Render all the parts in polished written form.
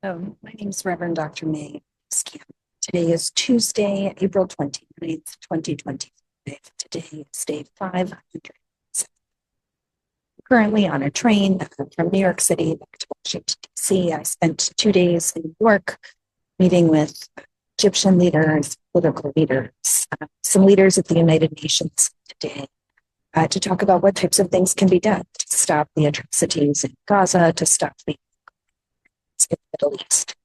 My name is Reverend Dr. May Scam. Today is Tuesday, April 29th, 2025. Today is day 500. Currently on a train from New York City back to Washington, D.C. I spent 2 days in New York meeting with Egyptian leaders, political leaders, some leaders at the United Nations today to talk about what types of things can be done to stop the atrocities in Gaza, to stop the in the Middle East.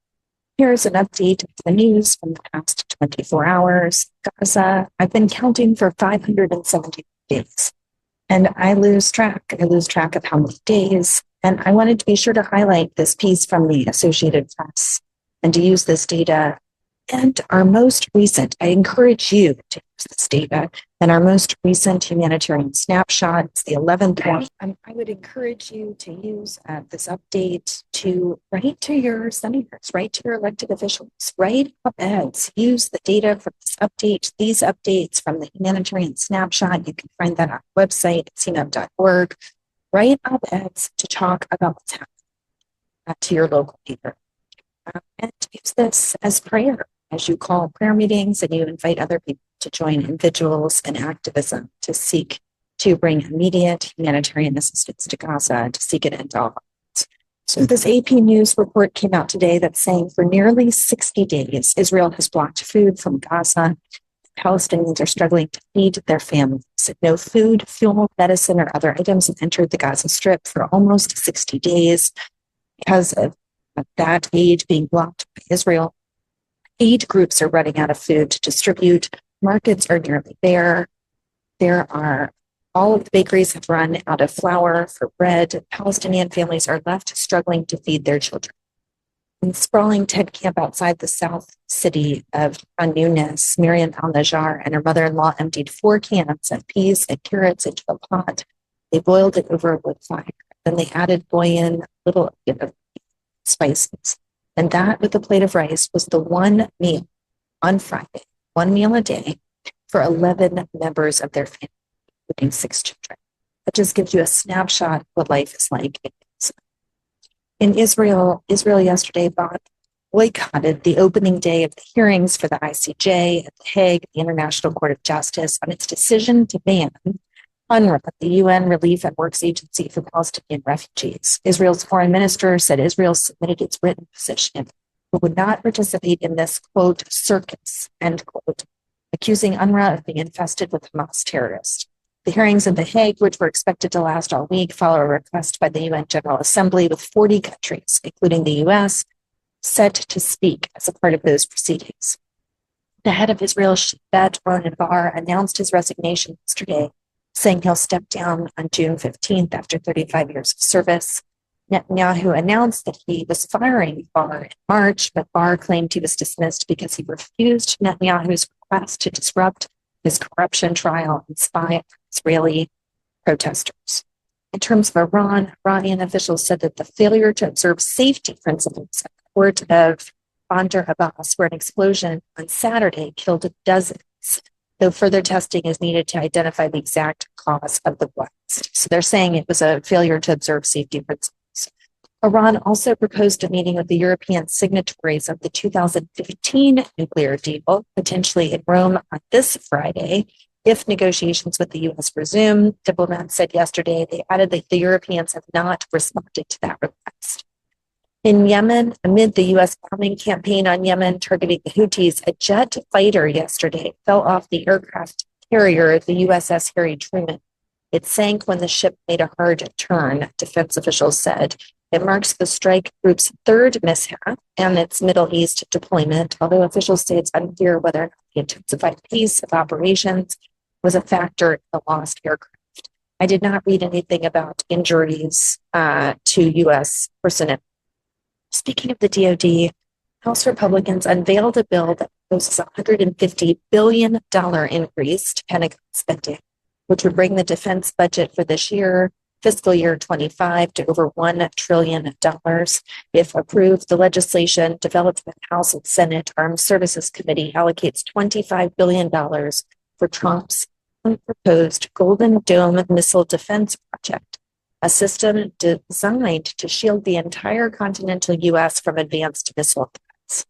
Here's an update of the news from the past 24 hours. Gaza, I've been counting for 570 days, and I lose track. I lose track of how many days. And I wanted to be sure to highlight this piece from the Associated Press and to use this data. And our most recent, I encourage you to use this data, and our most recent humanitarian snapshot, it's the 11th one. I would encourage you to use this update to write to your senators, write to your elected officials, write op-eds, use the data from this update, these updates from the humanitarian snapshot. You can find that on our website at cmep.org. Write op-eds to talk about what's happening to your local leader. And use this as prayer as you call prayer meetings and you invite other people to join in vigils and activism to seek to bring immediate humanitarian assistance to Gaza, to seek it end all violence. So this AP News report came out today that's saying for nearly 60 days, Israel has blocked food from Gaza. Palestinians are struggling to feed their families. No food, fuel, medicine, or other items have entered the Gaza Strip for almost 60 days because of that aid being blocked by Israel. Aid groups are running out of food to distribute. Markets are nearly bare. All of the bakeries have run out of flour for bread. Palestinian families are left struggling to feed their children. In the sprawling tent camp outside the south city of Khan Yunis, Miriam al-Najjar and her mother-in-law emptied 4 cans of peas and carrots into a pot. They boiled it over a wood fire. Then they added bouillon, a little bit of spices. And that, with a plate of rice, was the one meal on Friday, 1 meal a day for 11 members of their family, including 6 children. That just gives you a snapshot of what life is like in Israel. Israel yesterday boycotted the opening day of the hearings for the ICJ at The Hague, the International Court of Justice, on its decision to ban UNRWA, the UN Relief and Works Agency for Palestinian Refugees. Israel's foreign minister said Israel submitted its written position but would not participate in this, quote, circus, end quote, accusing UNRWA of being infested with Hamas terrorists. The hearings in The Hague, which were expected to last all week, follow a request by the UN General Assembly with 40 countries, including the US, set to speak as a part of those proceedings. The head of Israel, Shabbat Ronen Bar, announced his resignation yesterday, saying he'll step down on June 15th after 35 years of service. Netanyahu announced that he was firing Bar in March, but Bar claimed he was dismissed because he refused Netanyahu's request to disrupt his corruption trial and spy on Israeli protesters. In terms of Iran, Iranian officials said that the failure to observe safety principles at the court of Bandar Abbas, where an explosion on Saturday killed dozens, though further testing is needed to identify the exact cause of the blast. So they're saying it was a failure to observe safety principles. Iran also proposed a meeting with the European signatories of the 2015 nuclear deal, potentially in Rome on this Friday, if negotiations with the U.S. resume. Diplomats said yesterday they added that the Europeans have not responded to that request. In Yemen, amid the U.S. bombing campaign on Yemen targeting the Houthis, a jet fighter yesterday fell off the aircraft carrier, the USS Harry Truman. It sank when the ship made a hard turn, defense officials said. It marks the strike group's 3rd mishap and its Middle East deployment, although officials say it's unclear whether or not the intensified pace of operations was a factor in the lost aircraft. I did not read anything about injuries to U.S. personnel. Speaking of the DoD, House Republicans unveiled a bill that proposes a $150 billion increase to Pentagon spending, which would bring the defense budget for this year, fiscal year 25, to over $1 trillion. If approved, the legislation developed by the House and Senate Armed Services Committee allocates $25 billion for Trump's unproposed Golden Dome missile defense project. a system designed to shield the entire continental U.S. from advanced missile threats.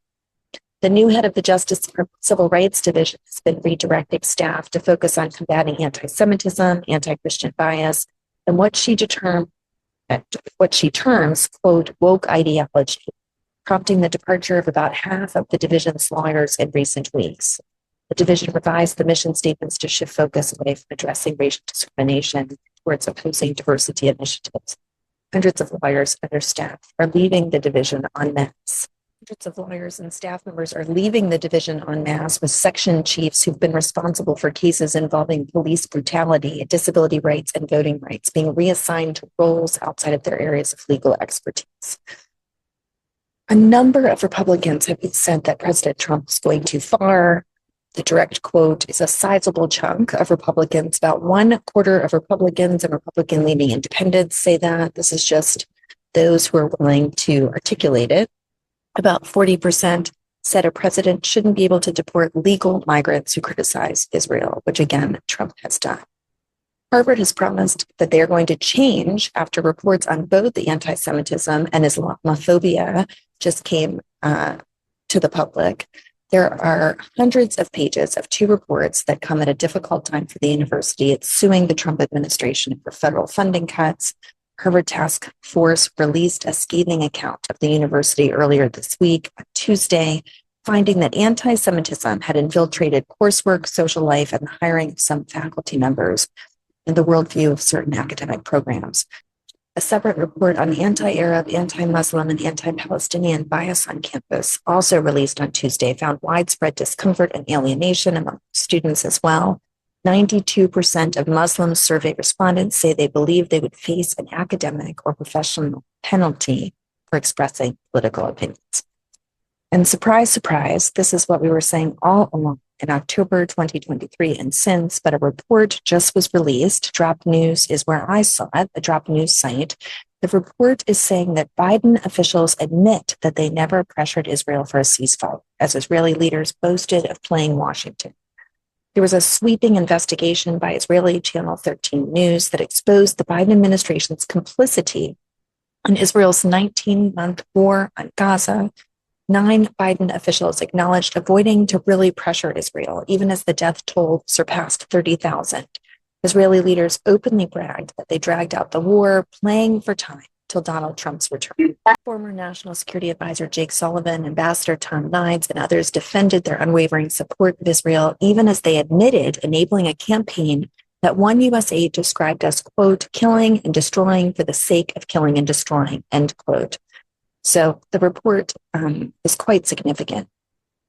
The new head of the Justice and Civil Rights Division has been redirecting staff to focus on combating anti-Semitism, anti-Christian bias, and what she terms, quote, woke ideology, prompting the departure of about half of the division's lawyers in recent weeks. The division revised the mission statements to shift focus away from addressing racial discrimination towards opposing diversity initiatives. Hundreds of lawyers and their staff are leaving the division en masse. Hundreds of lawyers and staff members are leaving the division en masse, with section chiefs who've been responsible for cases involving police brutality, disability rights, and voting rights being reassigned to roles outside of their areas of legal expertise. A number of Republicans have said that President Trump is going too far. The direct quote is a sizable chunk of Republicans, about 1/4 of Republicans and Republican-leaning independents say that. This is just those who are willing to articulate it. About 40% said a president shouldn't be able to deport legal migrants who criticize Israel, which again, Trump has done. Harvard has promised that they are going to change after reports on both the anti-Semitism and Islamophobia just came to the public. There are hundreds of pages of two reports that come at a difficult time for the university. It's suing the Trump administration for federal funding cuts. Harvard Task Force released a scathing account of the university earlier this week, on Tuesday, finding that anti-Semitism had infiltrated coursework, social life, and the hiring of some faculty members and the worldview of certain academic programs. A separate report on anti-Arab, anti-Muslim, and anti-Palestinian bias on campus, also released on Tuesday, found widespread discomfort and alienation among students as well. 92% of Muslim survey respondents say they believe they would face an academic or professional penalty for expressing political opinions. And surprise, surprise, this is what we were saying all along in October 2023 and since, but a report just was released. Drop News is where I saw it, the Drop News site. The report is saying that Biden officials admit that they never pressured Israel for a ceasefire, as Israeli leaders boasted of playing Washington. There was a sweeping investigation by Israeli Channel 13 News that exposed the Biden administration's complicity in Israel's 19-month war on Gaza. 9 Biden officials acknowledged avoiding to really pressure Israel, even as the death toll surpassed 30,000. Israeli leaders openly bragged that they dragged out the war, playing for time till Donald Trump's return. Former National Security Advisor Jake Sullivan, Ambassador Tom Nides, and others defended their unwavering support of Israel, even as they admitted enabling a campaign that one U.S. aide described as, quote, killing and destroying for the sake of killing and destroying, end quote. So the report is quite significant.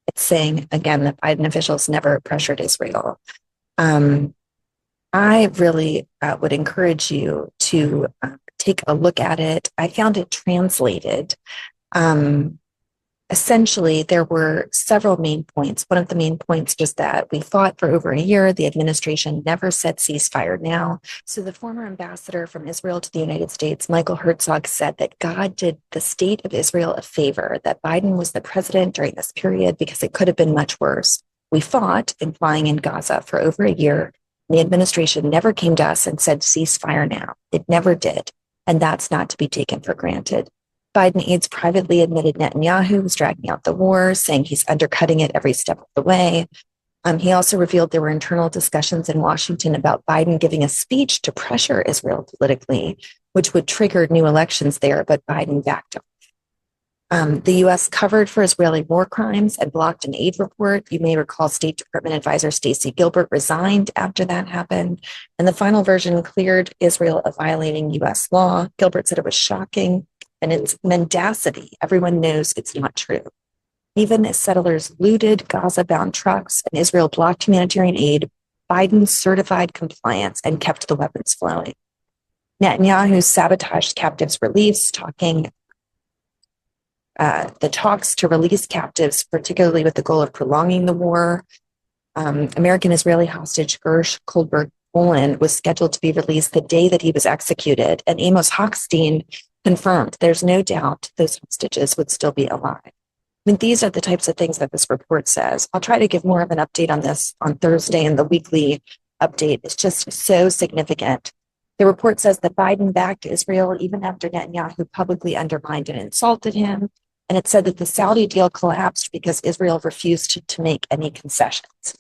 It's saying, again, that Biden officials never pressured Israel. I really would encourage you to take a look at it. I found it translated. Essentially, there were several main points. One of the main points was that we fought for over a year. The administration never said ceasefire now. So the former ambassador from Israel to the United States, Michael Herzog, said that God did the state of Israel a favor, that Biden was the president during this period because it could have been much worse. We fought, implying in Gaza, for over a year. The administration never came to us and said ceasefire now. It never did. And that's not to be taken for granted. Biden aides privately admitted Netanyahu was dragging out the war, saying he's undercutting it every step of the way. He also revealed there were internal discussions in Washington about Biden giving a speech to pressure Israel politically, which would trigger new elections there, but Biden backed off. The U.S. covered for Israeli war crimes and blocked an aid report. You may recall State Department advisor Stacey Gilbert resigned after that happened, and the final version cleared Israel of violating U.S. law. Gilbert said it was shocking, and it's mendacity. Everyone knows it's not true. Even as settlers looted Gaza-bound trucks and Israel blocked humanitarian aid, Biden certified compliance and kept the weapons flowing. Netanyahu sabotaged captives' release, the talks to release captives, particularly with the goal of prolonging the war. American-Israeli hostage Gersh Kohlberg Poland was scheduled to be released the day that he was executed, and Amos Hochstein confirmed there's no doubt those hostages would still be alive. I mean, these are the types of things that this report says. I'll try to give more of an update on this on Thursday, and the weekly update is just so significant The report says that Biden backed Israel even after Netanyahu publicly undermined and insulted him. And it said that the Saudi deal collapsed because Israel refused to make any concessions.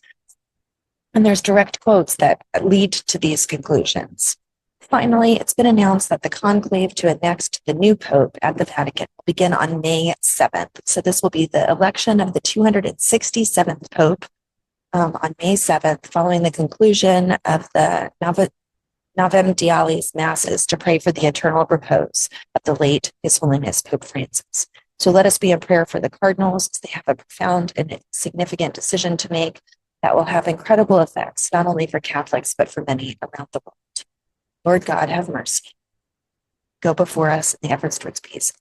And there's direct quotes that lead to these conclusions. Finally, it's been announced that the conclave to elect the new Pope at the Vatican will begin on May 7th. So this will be the election of the 267th Pope on May 7th, following the conclusion of the Novem Dialis masses to pray for the eternal repose of the late His Holiness Pope Francis. So let us be in prayer for the cardinals, as they have a profound and significant decision to make that will have incredible effects, not only for Catholics, but for many around the world. Lord God, have mercy. Go before us in the efforts towards peace.